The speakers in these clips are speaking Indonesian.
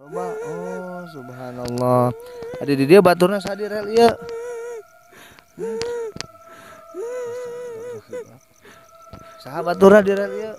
Loba, oh subhanallah. Adi di dia baturna sadir rel ieu. Saha baturna di rel ieu?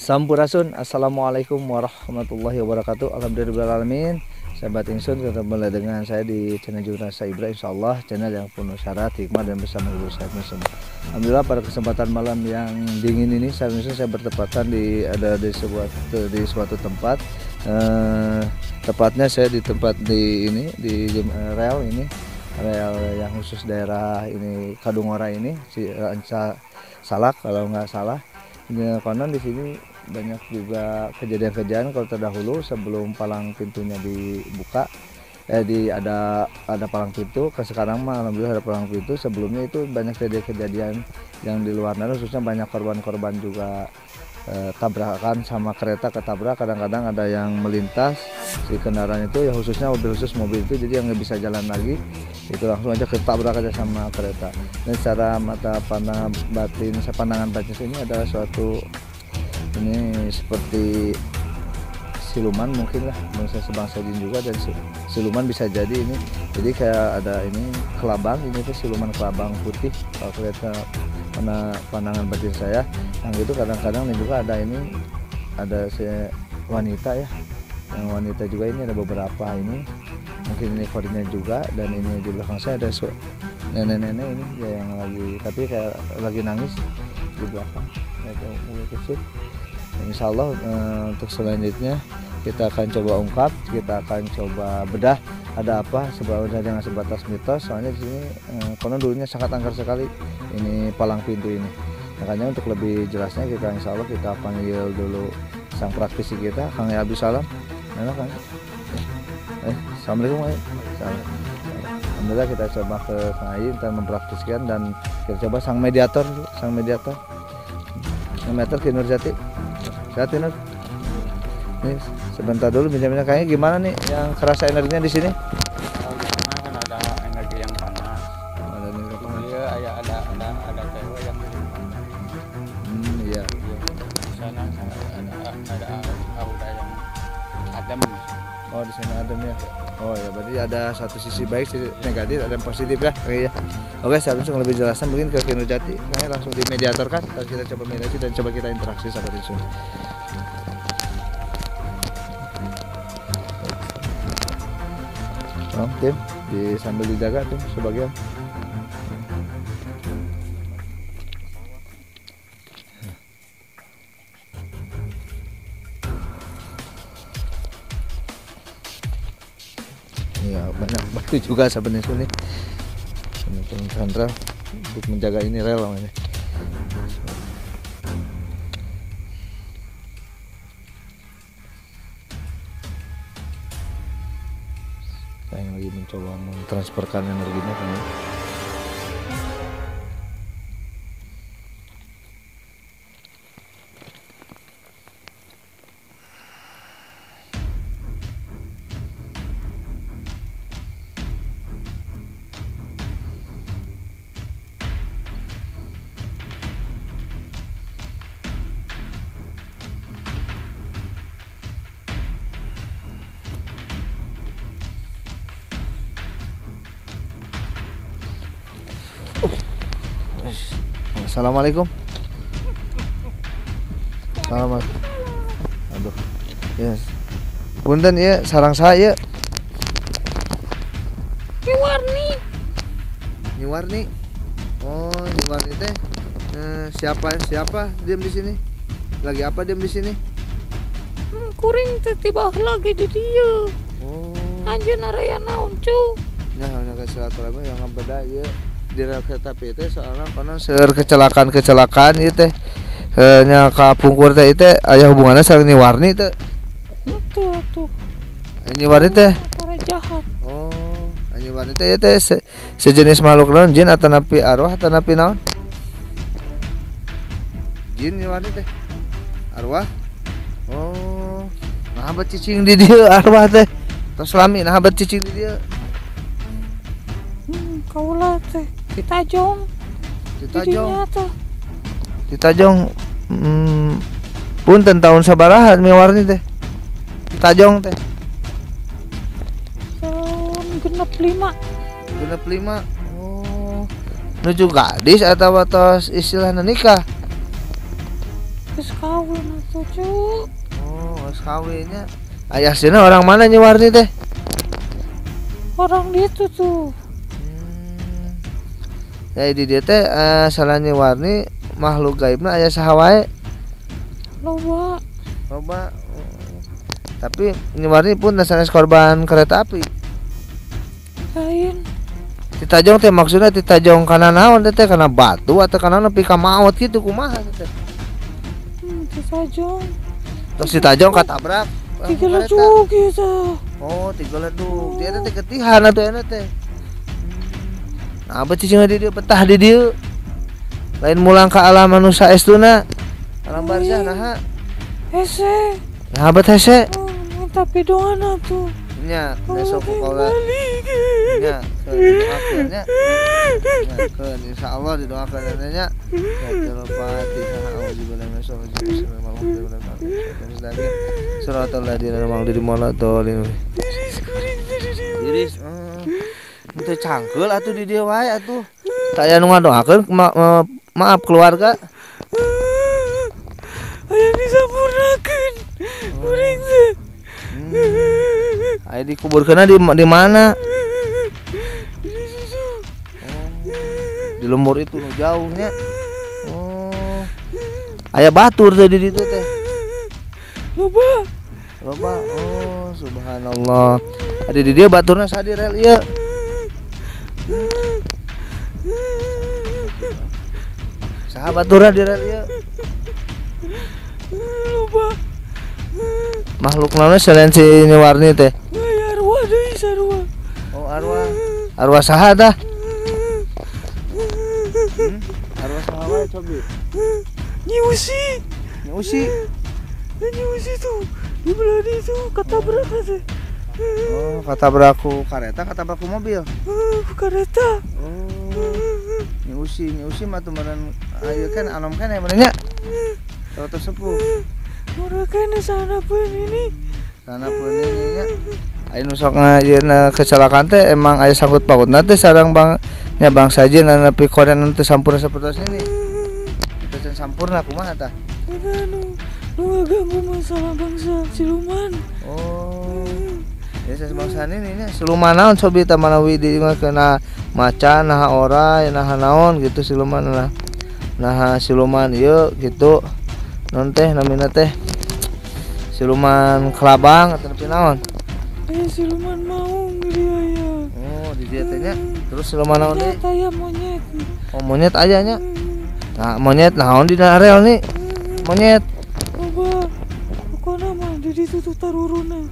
Sampurasun. Assalamualaikum warahmatullahi wabarakatuh. Alhamdulillahirrahmanirrahim. Sahabat Ingsun, ketemu dengan saya di channel Jurnasa Ibra, insyaallah channel yang penuh syarat, hikmah dan bisa menghibur saya semua. Alhamdulillah pada kesempatan malam yang dingin ini saya bertepatan di suatu tempat. Tepatnya saya di tempat di rel yang khusus daerah ini Kadungora ini Salak kalau nggak salah. Ya, konon di sini banyak juga kejadian-kejadian kalau terdahulu sebelum palang pintunya dibuka, ada palang pintu. Sekarang mah alhamdulillah ada palang pintu. Sebelumnya itu banyak kejadian-kejadian yang di luar sana, khususnya banyak korban-korban juga, tabrakan sama kereta ketabrak. Kadang-kadang ada yang melintas si kendaraan itu, ya khususnya mobil itu, jadi yang nggak bisa jalan lagi itu langsung aja ketabrak aja sama kereta. Dan secara pandangan batin ini adalah suatu ini seperti siluman mungkin lah, manusia sebangsa jin juga, dan siluman bisa jadi ini. Jadi kayak ada ini kelabang, ini tuh siluman kelabang putih kalau kereta pandangan batin saya. Yang itu kadang-kadang juga ada wanita ya, yang wanita juga ini ada beberapa ini, mungkin ini koordinat juga. Dan ini di belakang saya ada nenek-nenek ini ya, yang lagi tapi kayak lagi nangis di belakang, itu mulai kusut. Insya Allah untuk selanjutnya kita akan coba ungkap, kita akan coba bedah ada apa sebenarnya, dengan sebatas mitos. Soalnya di sini konon dulunya sangat angker sekali ini palang pintu ini. Makanya untuk lebih jelasnya insya Allah kita panggil dulu sang praktisi kita, Kang Abdul Salam. Mana Kang? Assalamualaikum. Alhamdulillah kita coba ke Kang Ayi untuk mempraktiskan, dan kita coba sang mediator ke Nurjati. Sehat Nur. Nih sebentar dulu minta kayaknya gimana nih yang kerasa energinya di sini? Kan ada energi yang panas. Ada energi panas. Iya, ada cewek yang Iya. di sana ada aura yang adem. Oh di sana adem ya. Oh ya, berarti ada satu sisi baik, sisi negatif, ada yang positif ya. Oke ya. Oke, saya langsung lebih jelasan mungkin ke Nurjati. Kayaknya langsung dimediatorkan, dan kita coba mediasi dan coba kita interaksi sahabat itu. Oh, tim sambil dijaga tuh sebagian. Ya banyak batu juga sebenarnya sini. Ini rel untuk menjaga ini rel namanya. Saya yang lagi mencoba mentransferkan energinya kan. Assalamualaikum. Assalamualaikum. Aduh. Yes. Punten ya sarang saya. Nyiwarni. Oh, Nyiwarni teh. Siapa diam di sini? Lagi apa diam di sini? Kuring teh tiba lagi di dia. Oh. Anjeun area naon cu? Nah, hanya silaturahmi yang beda ya di rel kereta api teh soalnya karena seur kecelakaan ieu teh. Nya ka pungkur teh teh aya hubunganna sareng Nyiwarni teh. Tuh. Nyiwarni teh. Orang jahat. Oh, Nyiwarni teh teh sejenis makhluk naon jin atau napi arwah atau napi naon? Jin Nyiwarni teh. Arwah? Oh. Nah, bet cicing di dieu arwah teh. Tos lami nah bet cicing di dieu. Kaulah teh Kitajong. Kitajong. Punten tahun sabaraha Nyiwarni teh? Kitajong teh. Tahun genep 5. Genep 5. Oh. Nuju gadis atau tos istilahna nikah? Geus kawin atuh cu. Oh, geus kawinnya. Ayah sina orang mana Nyiwarni teh? Orang itu tuh. Ya di dia teh salah Nyiwarni makhluk gaibna aya saha wae? Loba. Tapi Nyiwarni pun sanes korban kereta api. Lain. Titajong teh maksudnya titajong kana naon teh kana batu atau kana nepi ka maot gitu kumaha teh? Kitajong. Terus titajong katabrak. 3 ledug gitu. Oh, 3 ledug. Dia teh ketihan atuh eta teh. Nah, apa cicing di dieu betah di dieu. Lain mulang ka alam manusia estuna. Alam barzah naha? Hese. Nah, bet hese. Minta pidongan atuh. Nya, besok pokola. Nya, keun nya. Keun insyaallah didoakeun nya. Bacaul Fatihah auzubillahi minasyaitonir rajim. Suratul ladzina an'amta alaihim. Iris. Teu cangkeul atuh di dieu wae atuh. Saya nu ngadoakeun maaf keluarga. Aya disampurnakeun. Kuring teh. Aya dikuburkeunna di mana? Di lembur itu nu jauhnya. Oh. Aya batur teh di ditu teh. Loba. Oh, subhanallah. Ada di dia baturna saha di rel ieu? Saha baturna di rel ieu? Loba. Makhluk naon selain si Nyiwarni teh? Arwah deui sarua. Oh, arwah. Arwah saha tah? Arwah saha wae cobi? Nyi Usi. Nyi Usi tuh di belah itu katabrak teh. Oh, katabrak ku kareta, katabrak ku mobil. Kereta. Oh. Nyi Usi mah tumeran ayeuna kan anom kan ya nya. Tahu tersepuh. Murakeun sana pun ini. Sana pun ini nya. Aya nu sok ngajeuna kecelakaan teh emang aya sangkut pautna teh sareng Bang Sajin nepi korean teu sampurna sapertos ini. Teu sampurna kumaha tah? Nu ganggu masalah bangsa siluman. Oh. Ya bangsa ini nya siluman naon sobi tah manawi di mah kena macan nah ora nah naon gitu siluman lah. Nah siluman ieu gitu. Non teh namina teh siluman kelabang atau nepi naon? Siluman maung di aya. Oh, di dia teh nya. Terus siluman naon deui? Aya monyet. Oh, monyet aya nya. Nah, monyet naon di rel nih? Monyet. Coba. Pokona mah di ditu tuh taruruna.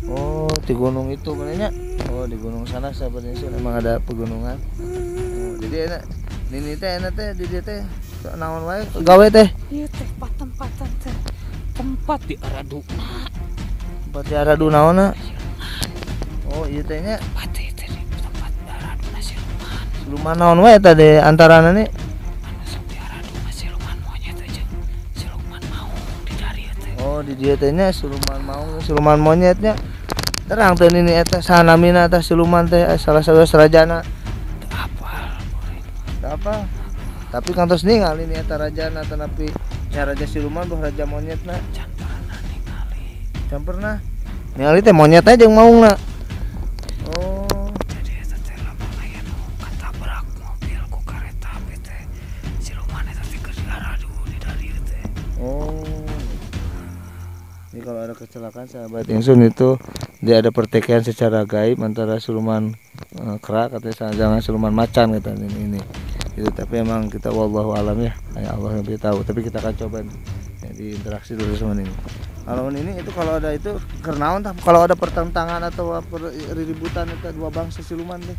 Oh, di gunung itu nya. Oh, di gunung sana sebenarnya memang ada pegunungan. Oh, jadi enak. Nini teh enak teh di dia teh. Naon wae gawe teh? Ieu teh tempatan teh. Tempat di Araduna. Tempat di Araduna naonna? Oh, ieu teh nya. Tempat di Araduna siluman. Siluman naon wae tadi antarana nih? Anu sok di Araduna siluman monyet aja. Siluman maung di dari teh. Oh, di dia teh nya siluman maung, siluman monyetnya. Terang teh nini eta sanamina teh siluman teh salah satu serajana. Teu apal. Apa? Tapi kantos ningali ini eta rajana tanapi nya raja siluman boh raja monyetna. Can pernah ningali. Can pernah. Ningali teh monyet aja jeung maungna. Oh, Jadi eta teh lamun aya nu katabrak mobil ku kareta api teh. Siluman eta teh keur diaradu di dari teh. oh. Jadi kalau ada kecelakaan sahabat Insun itu dia ada pertikaian secara gaib antara siluman kera katanya jangan siluman macan katanya ini. Itu tapi emang kita wallahu alam ya, hanya Allah yang lebih tahu. Tapi kita akan coba ya, di interaksi dulu sama ini. Kalau ini itu kalau ada itu kernaon tah kalau ada pertentangan atau ributan itu dua bangsa siluman teh.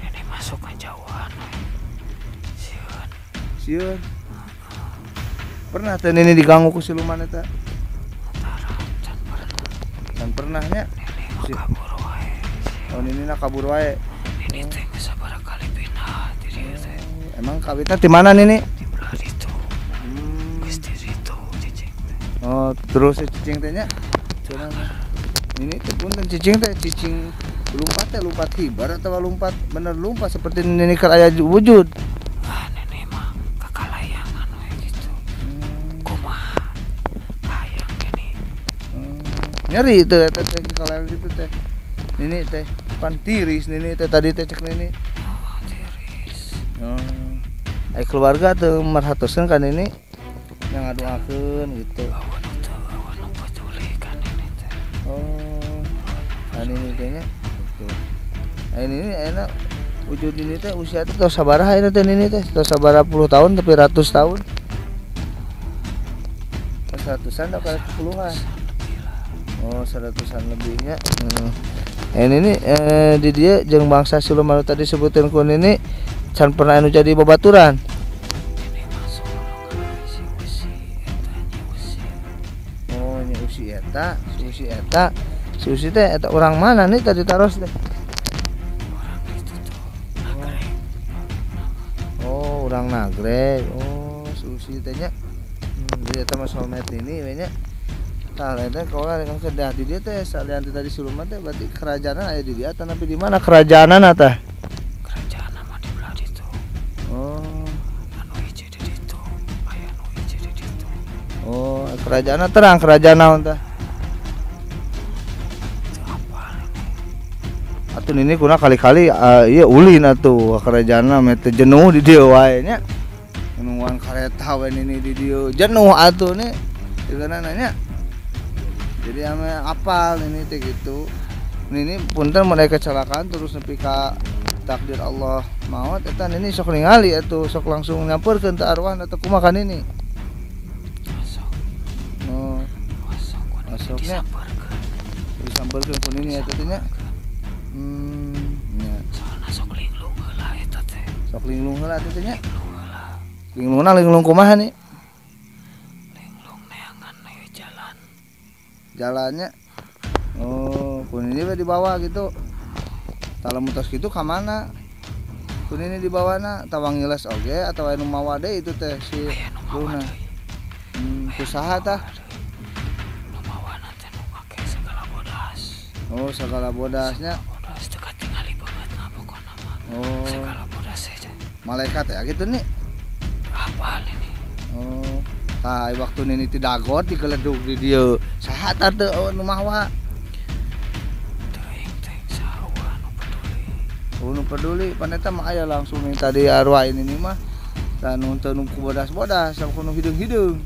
Ini masuk ke jauhan we. Sieun. Sieun. Pernah teh ini diganggu ku siluman eta? Tara can pernah. Dan pernahnya Ini mah kabur wae. tahun ini nak kabur wae. Ini teh geus sabaraha kali pindah di dieu teh. Emang kawitnya di mana nih? Di belah ditu. Geus di ditu cicing teh. Oh, terus si cicing teh nya. Cenah. Ini teh punten cicing teh cicing lompat hibar atau lompat bener lompat seperti ini keur aya wujud. Ah, nenek mah kakalayangan we gitu. Kumaha? Hayang gini. Nyeri teh eta teh kalau gitu teh. Ini teh pan tiris ini teh tadi teh cek ini. Oh, tiris. Ai keluarga teh marhatoskeun kan ini yang ngaduakeun gitu. Awan nu peduli kan ini teh. Oh. Kan ini tehnya. Gitu. Nah, ini enak wujud ini teh usia teh tos sabaraha ini teh ini teh tos sabaraha puluh tahun tapi ratus tahun. Tos ratusan atau kali puluhan. Oh, seratusan lebihnya. Ini di dia jeung bangsa siluman tadi sebutin kun ini can pernah anu jadi babaturan. Ini masuk kan si usi eta nya usi. Oh, ini usi eta, usi eta. Si usi teh eta orang mana nih tadi taros teh? Orang itu tuh nagrek. Oh, orang nagrek. Oh, si usi teh nya. Dia eta mah soulmate ini we nya. Tah eta kalau dengan kedah di dia teh salian tadi siluman teh berarti kerajaan aya di dia tapi di mana kerajaan tah? Kerajaan mah di belah ditu. Oh. Anu hiji di ditu. Aya anu hiji di ditu. Oh, kerajaan terang kerajaan naon tah? Itu apa ini? Atuh ini kuna kali-kali ieu ulin atuh kerajaan mah teh jenuh di dieu wae nya. Nuan kareta we ini di dieu jenuh atuh nih. Digana nanya. Jadi ame apal ini teh gitu. Ini punten mereka kecelakaan terus nepi ka takdir Allah maut eta ini sok ningali atuh sok langsung nyamperkeun teh arwah atau kumaha kan ini. Masuk. Oh, Masuknya disamperkeun kun ini eta teh nya. Nya. soalnya sok linglung heula eta teh. Sok linglung heula teh nya. Linglung heula. Linglungna linglung kumaha nih? Linglung neangan we jalan. Jalannya. Oh, kun ini di bawah gitu. Tala mutos gitu ka mana? Kun ini di bawahna tawang ngiles oge atau anu mawa deui itu teh si Aya nu mawa Luna. deui. Kusaha tah? Nu mawana teh nu make segala bodas. Oh, segala bodasnya. Bodas teu katingali banget na pokona mah. Oh, Segala bodas aja. malaikat ya gitu nih. Apal ini? Oh, tah waktu ini ti dagot digeledug di dieu. Saha tah teu nu mawa? Teuing teh sarua nu peduli. Nu peduli pan eta mah aya langsung nih tadi arwah ini mah. Dan teu nu bodas-bodas sang kudu hideung-hideung.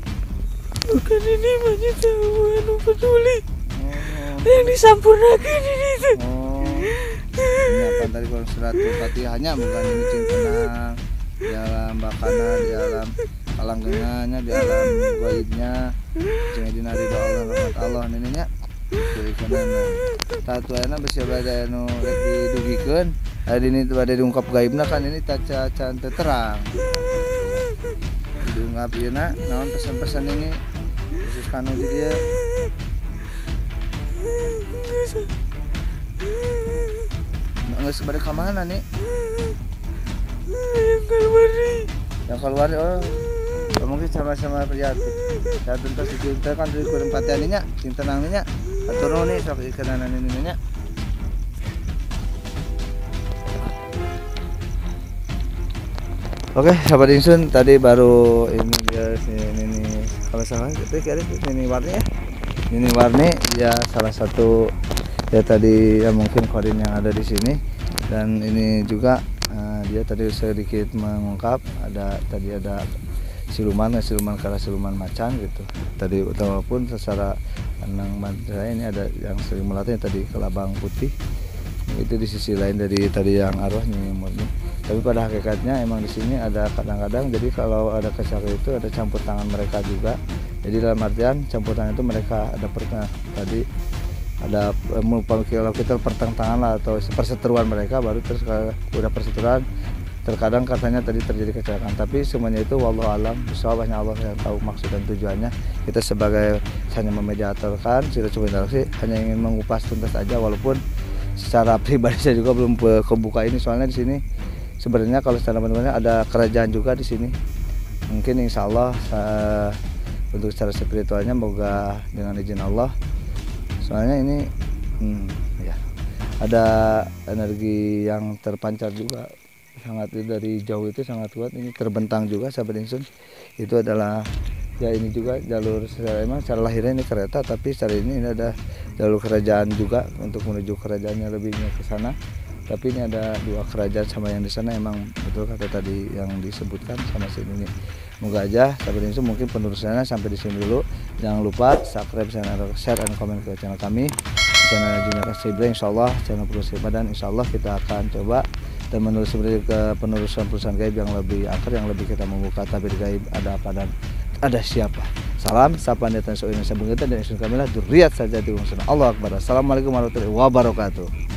Bukan ini mah sarua nu peduli. Oh. Yang disampurnakeun ini teh. Oh, ini apa tadi kalau 100 Fatihahnya bukan ini cing tenang di alam bakana, di alam kalanggengannya, di alam gaibnya, cing dina ridho Allah rahmat Allah nininya. Itu ikanana. Tatu ana bisi bade anu rek didugikeun, adi ini bade diungkap gaibna kan ini taca can teu terang. Diungkap ieu na naon pesan-pesan ini khusus kanu di dia. Nggak sebalik ke mana nih? Yang keluar oh mungkin sama-sama ya saya tuntas dicinta kan dari kurang patianinya cinta nangnya atau nih sok ikanan ini nya Oke, sahabat Insun, tadi baru ini dia ini nih kalau salah itu kira ini warni ya. Ini warni ya salah satu ya tadi ya mungkin koordin yang ada di sini, dan ini juga dia tadi sedikit mengungkap tadi ada siluman karena siluman macan gitu. Tadi walaupun secara pandang mata ini ada yang sering melatih tadi kelabang putih. Itu di sisi lain dari tadi yang arwahnya murni. Tapi pada hakikatnya emang di sini ada kadang-kadang jadi kalau ada kesakit itu ada campur tangan mereka juga. Jadi dalam artian campur tangan itu mereka ada pernah tadi ada kalau kita pertentangan lah atau perseteruan mereka baru terus kalau udah perseteruan terkadang katanya tadi terjadi kecelakaan. Tapi semuanya itu wallahu alam bisawab, hanya Allah yang tahu maksud dan tujuannya. Kita sebagai hanya memediatorkan, sudah coba interaksi, hanya ingin mengupas tuntas aja, walaupun secara pribadi saya juga belum kebuka ini soalnya di sini sebenarnya kalau secara benar-benar ada kerajaan juga di sini. Mungkin insya Allah untuk secara spiritualnya moga dengan izin Allah. Soalnya ini ya ada energi yang terpancar juga sangat dari jauh itu sangat kuat. Ini terbentang juga sahabat Insun. Itu adalah ya ini juga jalur emang secara lahirnya ini kereta, tapi secara ini ada jalur kerajaan juga untuk menuju kerajaannya lebihnya ke sana. Tapi ini ada dua kerajaan sama yang di sana, emang betul kata tadi yang disebutkan sama sini. Moga aja sahabat Insun mungkin penerusannya sampai di sini dulu. Jangan lupa subscribe, share, dan komen ke channel kami, channel Junior Kasibra, insyaallah channel penulis badan. Insyaallah kita akan coba dan menulis ke penerusan gaib yang lebih akar, yang lebih kita membuka tabir gaib ada apa dan ada siapa. Salam sapaan dari Indonesia Bungita dan Insun Kamilah Dzurriyyat Sajati Wong Sunnah. Allah Akbar. Assalamualaikum warahmatullahi wabarakatuh.